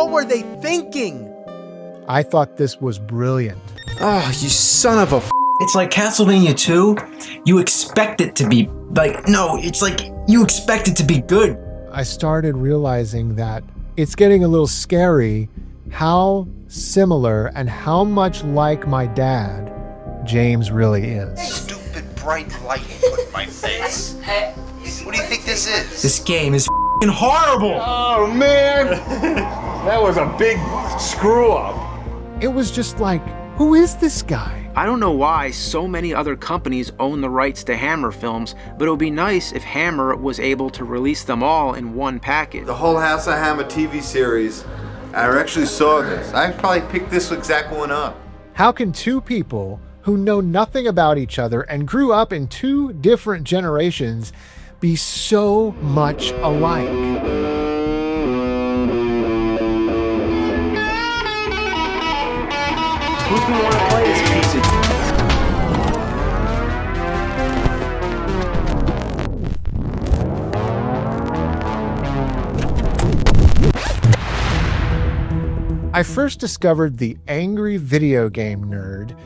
What were they thinking? I thought this was brilliant. Oh, you son of a It's like Castlevania 2. You expect it to be it's like you expect it to be good. I started realizing that it's getting a little scary how similar and how much like my dad James really is. Stupid bright light you put in my face. What do you think this is? This game is f***ing horrible. Oh, man. That was a big screw up. It was just like, who is this guy? I don't know why so many other companies own the rights to Hammer films, but it would be nice if Hammer was able to release them all in one package. The whole House of Hammer TV series, I actually saw this. I probably picked this exact one up. How can two people who know nothing about each other and grew up in two different generations be so much alike? Who's gonna want to play this piece of... I first discovered the angry video game nerd,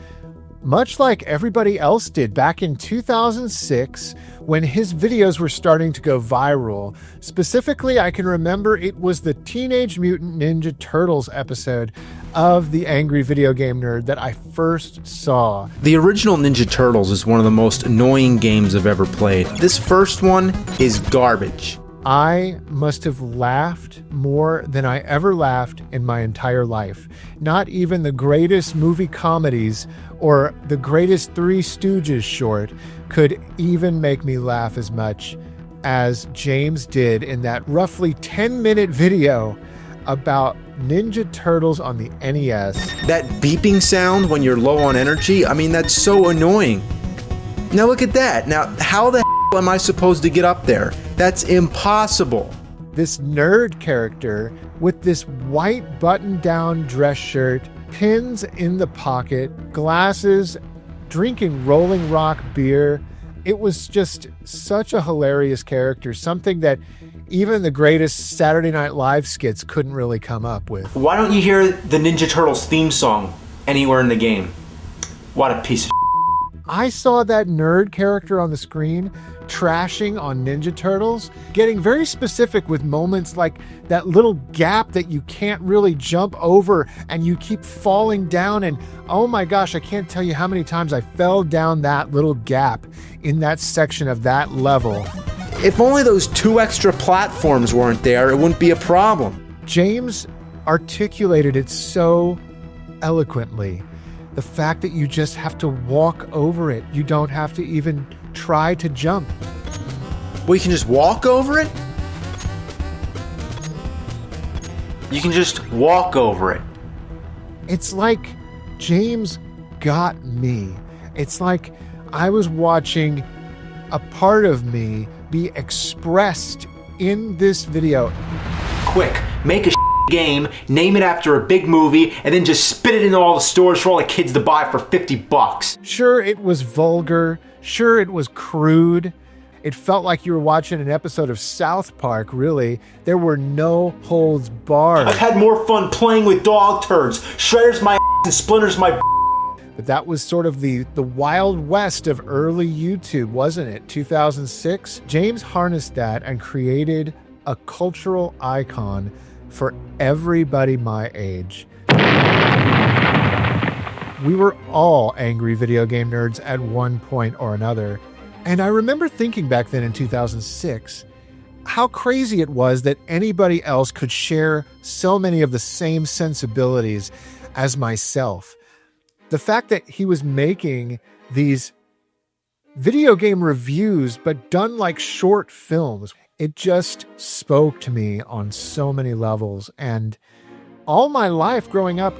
much like everybody else did back in 2006 when his videos were starting to go viral. Specifically, I can remember it was the Teenage Mutant Ninja Turtles episode of the Angry Video Game Nerd that I first saw. The original Ninja Turtles is one of the most annoying games I've ever played. This first one is garbage. I must have laughed more than I ever laughed in my entire life. Not even the greatest movie comedies or the greatest Three Stooges short could even make me laugh as much as James did in that roughly 10-minute video about Ninja Turtles on the NES. That beeping sound when you're low on energy, I mean, that's so annoying. Now look at that. Now, how the hell am I supposed to get up there? That's impossible. This nerd character with this white button-down dress shirt, pins in the pocket, glasses, drinking Rolling Rock beer. It was just such a hilarious character, something that even the greatest Saturday Night Live skits couldn't really come up with. Why don't you hear the Ninja Turtles theme song anywhere in the game? What a piece of I saw that nerd character on the screen trashing on Ninja Turtles, getting very specific with moments like that little gap that you can't really jump over and you keep falling down, and oh my gosh, I can't tell you how many times I fell down that little gap in that section of that level. If only those 2 extra platforms weren't there, it wouldn't be a problem. James articulated it so eloquently. The fact that you just have to walk over it. You don't have to even try to jump. Well, you can just walk over it? You can just walk over it. It's like James got me. It's like I was watching a part of me be expressed in this video. Quick, make a game, name it after a big movie, and then just spit it into all the stores for all the kids to buy for $50. Sure, it was vulgar. Sure, it was crude. It felt like you were watching an episode of South Park, really. There were no holds barred. I've had more fun playing with dog turds. Shredders my and splinters my. But that was sort of the Wild West of early YouTube, wasn't it? 2006? James harnessed that and created a cultural icon for everybody my age. We were all angry video game nerds at one point or another. And I remember thinking back then in 2006, how crazy it was that anybody else could share so many of the same sensibilities as myself. The fact that he was making these video game reviews, but done like short films, it just spoke to me on so many levels. And all my life growing up,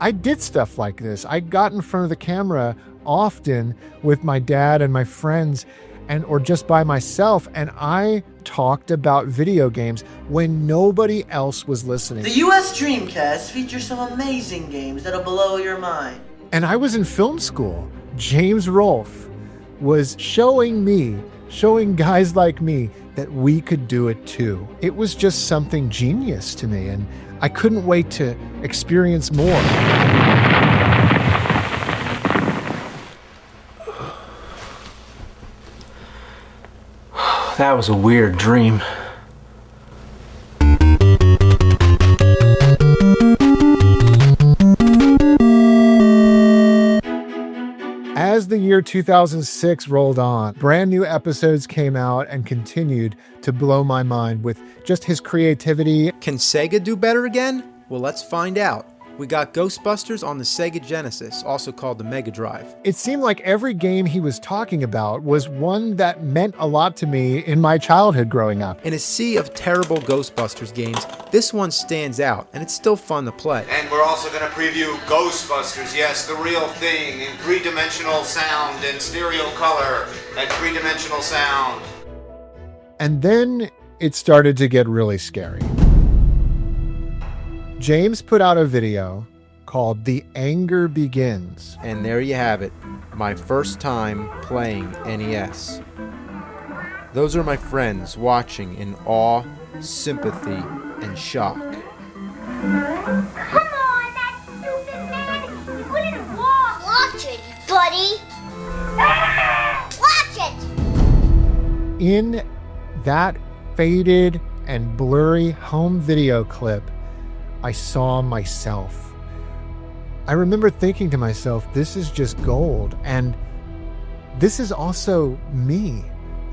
I did stuff like this. I got in front of the camera often with my dad and my friends, or just by myself, and I talked about video games when nobody else was listening. The US Dreamcast features some amazing games that'll blow your mind. And I was in film school. James Rolfe was showing me showing guys like me that we could do it too. It was just something genius to me, and I couldn't wait to experience more. That was a weird dream. As the year 2006 rolled on, brand new episodes came out and continued to blow my mind with just his creativity. Can Sega do better again? Well, let's find out. We got Ghostbusters on the Sega Genesis, also called the Mega Drive. It seemed like every game he was talking about was one that meant a lot to me in my childhood growing up. In a sea of terrible Ghostbusters games, this one stands out, and it's still fun to play. And we're also going to preview Ghostbusters, yes, the real thing, in three-dimensional sound and stereo color and three-dimensional sound. And then it started to get really scary. James put out a video called The Anger Begins. And there you have it, my first time playing NES. Those are my friends watching in awe, sympathy, and shock. Come on, that stupid man! You wouldn't walk! Watch it, buddy! Watch it! In that faded and blurry home video clip, I saw myself. I remember thinking to myself, this is just gold. And this is also me.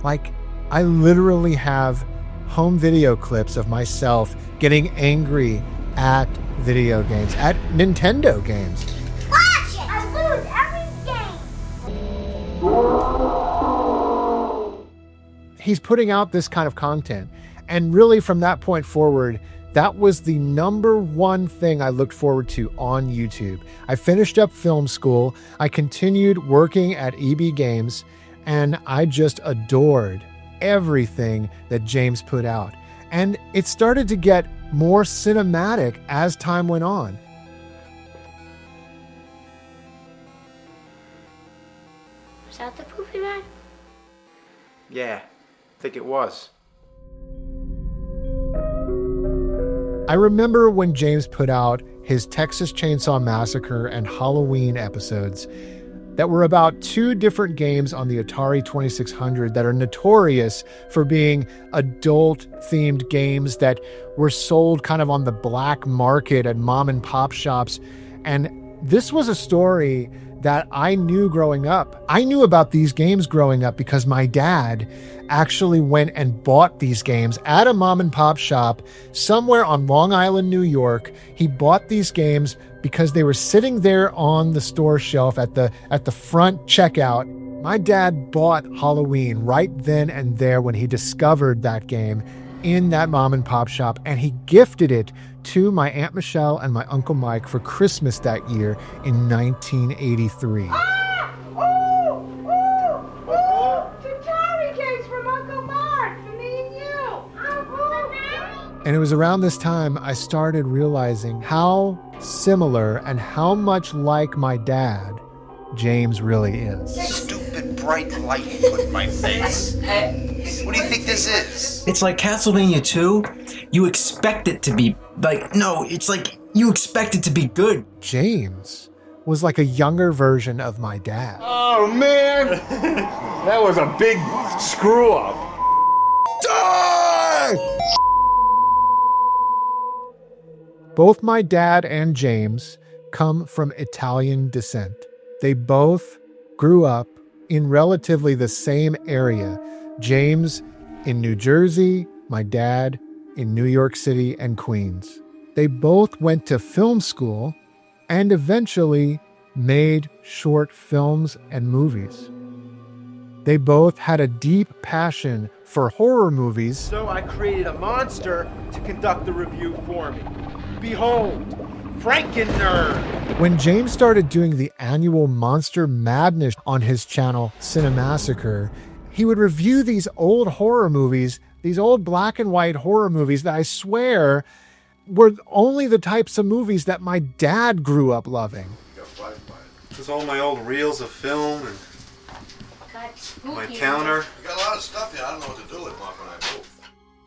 Like, I literally have home video clips of myself getting angry at video games, at Nintendo games. Watch it! I lose every game! He's putting out this kind of content. And really, from that point forward, that was the number one thing I looked forward to on YouTube. I finished up film school, I continued working at EB Games, and I just adored everything that James put out. And it started to get more cinematic as time went on. Was that the poopy man? Yeah, I think it was. I remember when James put out his Texas Chainsaw Massacre and Halloween episodes that were about two different games on the Atari 2600 that are notorious for being adult-themed games that were sold kind of on the black market at mom and pop shops. And this was a story that I knew growing up. I knew about these games growing up because my dad actually went and bought these games at a mom and pop shop somewhere on Long Island, New York. He bought these games because they were sitting there on the store shelf at the front checkout. My dad bought Halloween right then and there when he discovered that game in that mom and pop shop, and he gifted it to my Aunt Michelle and my Uncle Mike for Christmas that year in 1983. And it was around this time I started realizing how similar and how much like my dad James really is. Stupid bright light you put in my face. What do you think this is? It's like Castlevania 2. You expect it to be it's like you expect it to be good. James was like a younger version of my dad. Oh, man! That was a big screw up. Die! Both my dad and James come from Italian descent. They both grew up in relatively the same area. James in New Jersey, my dad in New York City and Queens. They both went to film school and eventually made short films and movies. They both had a deep passion for horror movies. So I created a monster to conduct the review for me. Behold, Franken-Nerd. When James started doing the annual Monster Madness on his channel, Cinemassacre, he would review these old horror movies, these old black and white horror movies that I swear were only the types of movies that my dad grew up loving. There's all my old reels of film and My counter. You got a lot of stuff here. I don't know what to do with Mark when I move.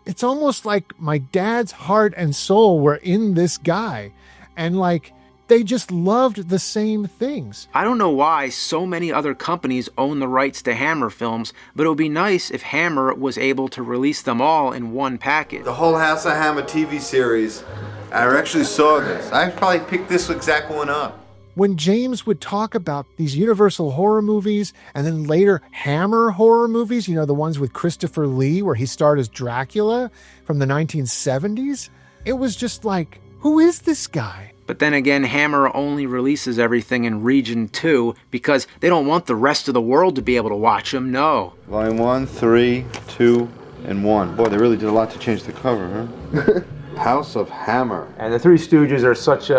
It's almost like my dad's heart and soul were in this guy. And like, they just loved the same things. I don't know why so many other companies own the rights to Hammer films, but it would be nice if Hammer was able to release them all in one package. The whole House of Hammer TV series. I actually saw this. I probably picked this exact one up. When James would talk about these Universal horror movies and then later Hammer horror movies, you know, the ones with Christopher Lee where he starred as Dracula from the 1970s, it was just like, who is this guy? But then again, Hammer only releases everything in Region 2 because they don't want the rest of the world to be able to watch them, no. Volume 1, 3, 2, and 1. Boy, they really did a lot to change the cover, huh? House of Hammer. And the Three Stooges are such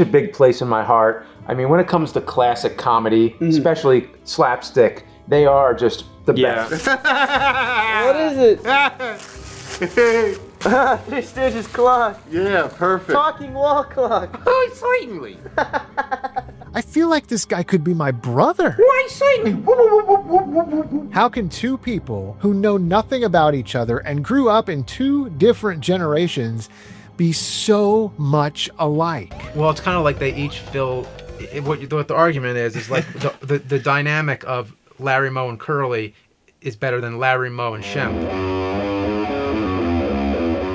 a big place in my heart. I mean, when it comes to classic comedy, especially slapstick, they are just the best. What is it? Three Stooges clock. Yeah, perfect. Talking wall clock. Oh, certainly. I feel like this guy could be my brother. Why, certainly. How can two people who know nothing about each other and grew up in two different generations be so much alike? Well, it's kind of like they each feel, what the argument is like the dynamic of Larry, Moe, and Curly is better than Larry, Moe, and Shem.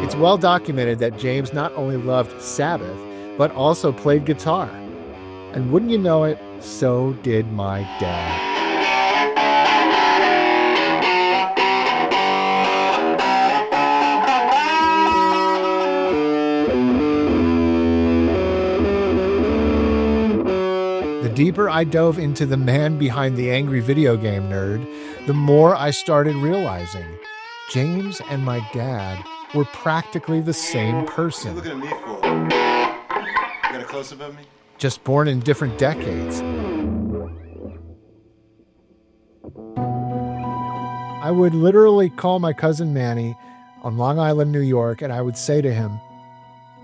It's well documented that James not only loved Sabbath, but also played guitar. And wouldn't you know it, so did my dad. The deeper I dove into the man behind the angry video game nerd, the more I started realizing James and my dad were practically the same person. What are you looking at me for? You got a close-up of me? Just born in different decades. I would literally call my cousin Manny on Long Island, New York, and I would say to him,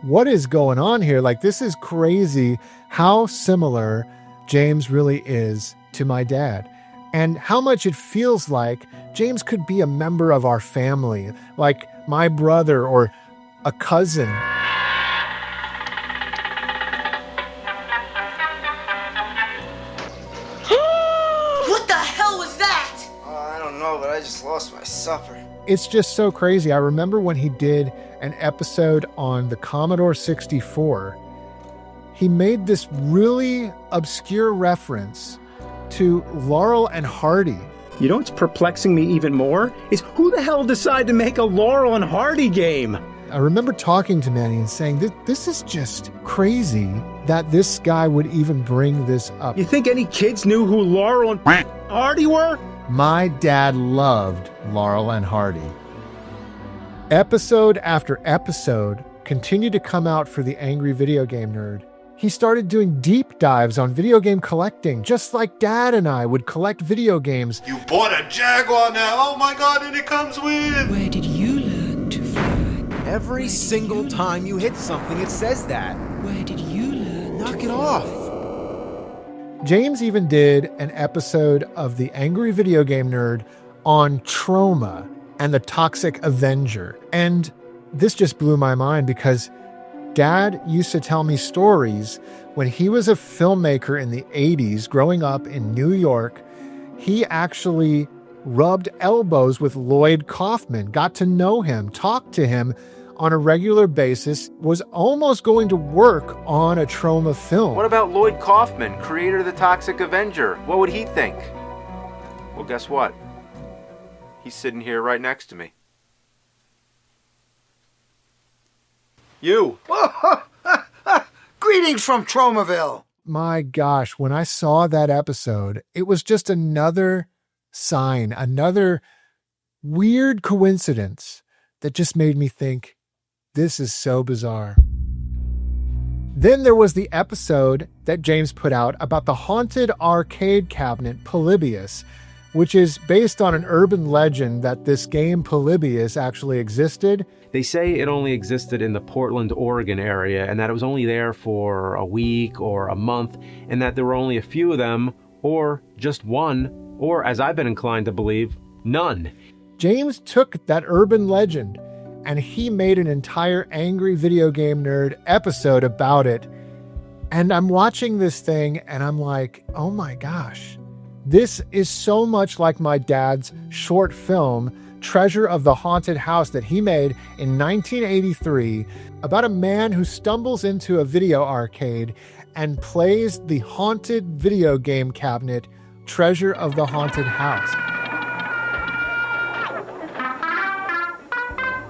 what is going on here? Like, this is crazy how similar James really is to my dad, and how much it feels like James could be a member of our family, like my brother or a cousin. What the hell was that? I don't know, but I just lost my supper. It's just so crazy. I remember when he did an episode on the Commodore 64, he made this really obscure reference to Laurel and Hardy. You know what's perplexing me even more? Is who the hell decided to make a Laurel and Hardy game? I remember talking to Manny and saying, this is just crazy that this guy would even bring this up. You think any kids knew who Laurel and Hardy were? My dad loved Laurel and Hardy. Episode after episode continued to come out for the angry video game nerd. He started doing deep dives on video game collecting, just like Dad and I would collect video games. You bought a Jaguar now. Oh my God, and it comes with. Where did you learn to fly? Every single time you hit something, it says that. Where did you learn? Knock it off. James even did an episode of The Angry Video Game Nerd on trauma and the Toxic Avenger. And this just blew my mind because Dad used to tell me stories when he was a filmmaker in the 80s growing up in New York. He actually rubbed elbows with Lloyd Kaufman, got to know him, talked to him on a regular basis, was almost going to work on a trauma film. What about Lloyd Kaufman, creator of the Toxic Avenger? What would he think? Well, guess what? He's sitting here right next to me. You. Greetings from Tromaville. My gosh, when I saw that episode, it was just another sign, another weird coincidence that just made me think, this is so bizarre. Then there was the episode that James put out about the haunted arcade cabinet Polybius, which is based on an urban legend that this game Polybius actually existed. They say it only existed in the Portland, Oregon area, and that it was only there for a week or a month, and that there were only a few of them, or just one, Or, as I've been inclined to believe, none. James took that urban legend and he made an entire Angry Video Game Nerd episode about it. And I'm watching this thing and I'm like, oh my gosh, this is so much like my dad's short film, Treasure of the Haunted House, that he made in 1983 about a man who stumbles into a video arcade and plays the haunted video game cabinet, Treasure of the Haunted House.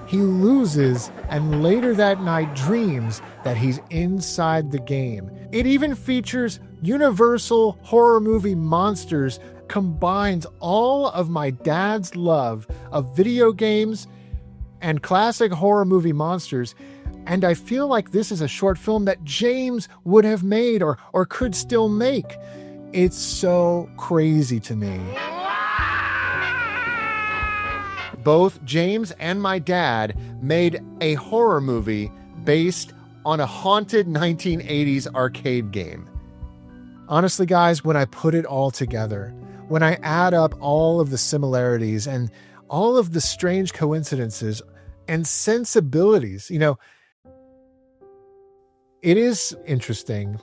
He loses and later that night dreams that he's inside the game. It even features Universal horror movie monsters, combines all of my dad's love of video games and classic horror movie monsters. And I feel like this is a short film that James would have made or could still make. It's so crazy to me. Both James and my dad made a horror movie based on a haunted 1980s arcade game. Honestly, guys, when I put it all together, when I add up all of the similarities and all of the strange coincidences and sensibilities, it is interesting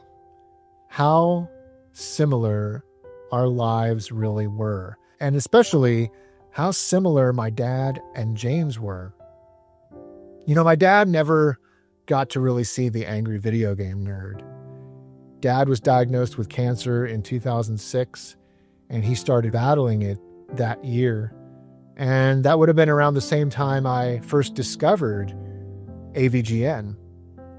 how similar our lives really were, and especially how similar my dad and James were. My dad never got to really see the Angry Video Game Nerd. Dad was diagnosed with cancer in 2006, and he started battling it that year. And that would have been around the same time I first discovered AVGN.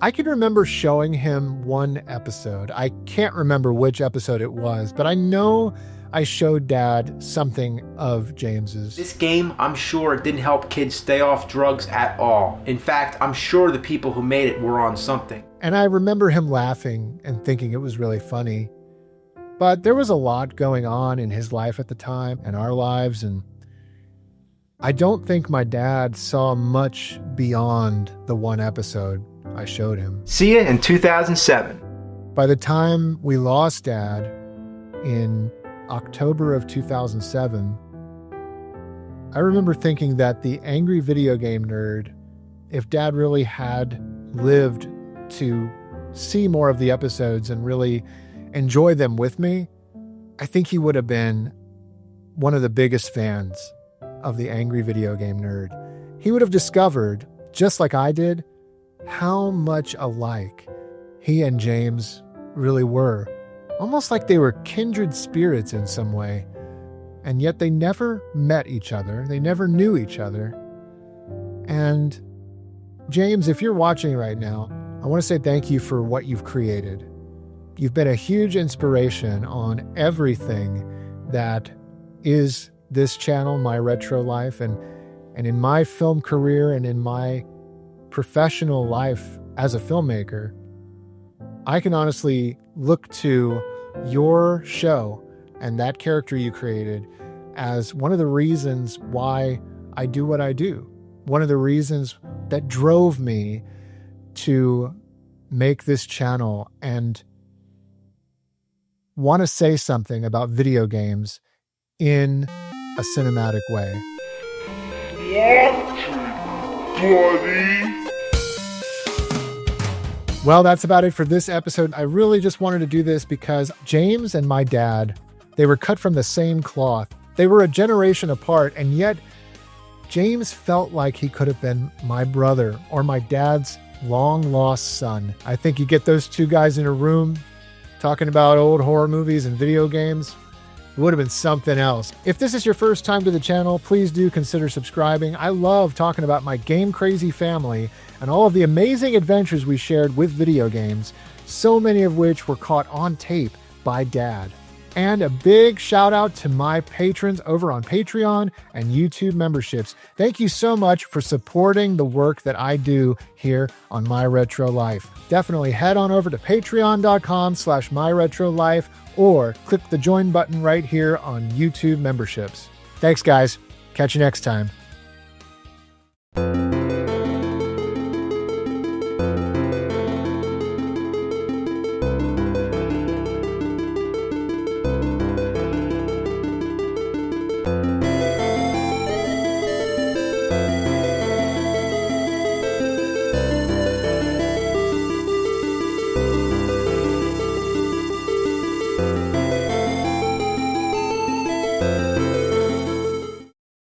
I can remember showing him one episode. I can't remember which episode it was, but I know I showed Dad something of James's. This game, I'm sure, didn't help kids stay off drugs at all. In fact, I'm sure the people who made it were on something. And I remember him laughing and thinking it was really funny. But there was a lot going on in his life at the time and our lives, and I don't think my dad saw much beyond the one episode I showed him. See ya in 2007. By the time we lost Dad in October of 2007, I remember thinking that the Angry Video Game Nerd, if Dad really had lived to see more of the episodes and really enjoy them with me, I think he would have been one of the biggest fans of the Angry Video Game Nerd. He would have discovered, just like I did, how much alike he and James really were. Almost like they were kindred spirits in some way. And yet they never met each other. They never knew each other. And James, if you're watching right now, I want to say thank you for what you've created. You've been a huge inspiration on everything that is this channel, My Retro Life, and in my film career and in my professional life as a filmmaker. I can honestly look to your show and that character you created as one of the reasons why I do what I do. One of the reasons that drove me to make this channel and want to say something about video games in a cinematic way. What, buddy? Well, that's about it for this episode. I really just wanted to do this because James and my dad, they were cut from the same cloth. They were a generation apart, and yet James felt like he could have been my brother or my dad's long-lost son. I think you get those two guys in a room talking about old horror movies and video games, it would have been something else. If this is your first time to the channel, please do consider subscribing. I love talking about my game-crazy family and all of the amazing adventures we shared with video games, so many of which were caught on tape by Dad. And a big shout out to my patrons over on Patreon and YouTube memberships. Thank you so much for supporting the work that I do here on My Retro Life. Definitely head on over to patreon.com/myretrolife or click the join button right here on YouTube memberships. Thanks, guys. Catch you next time.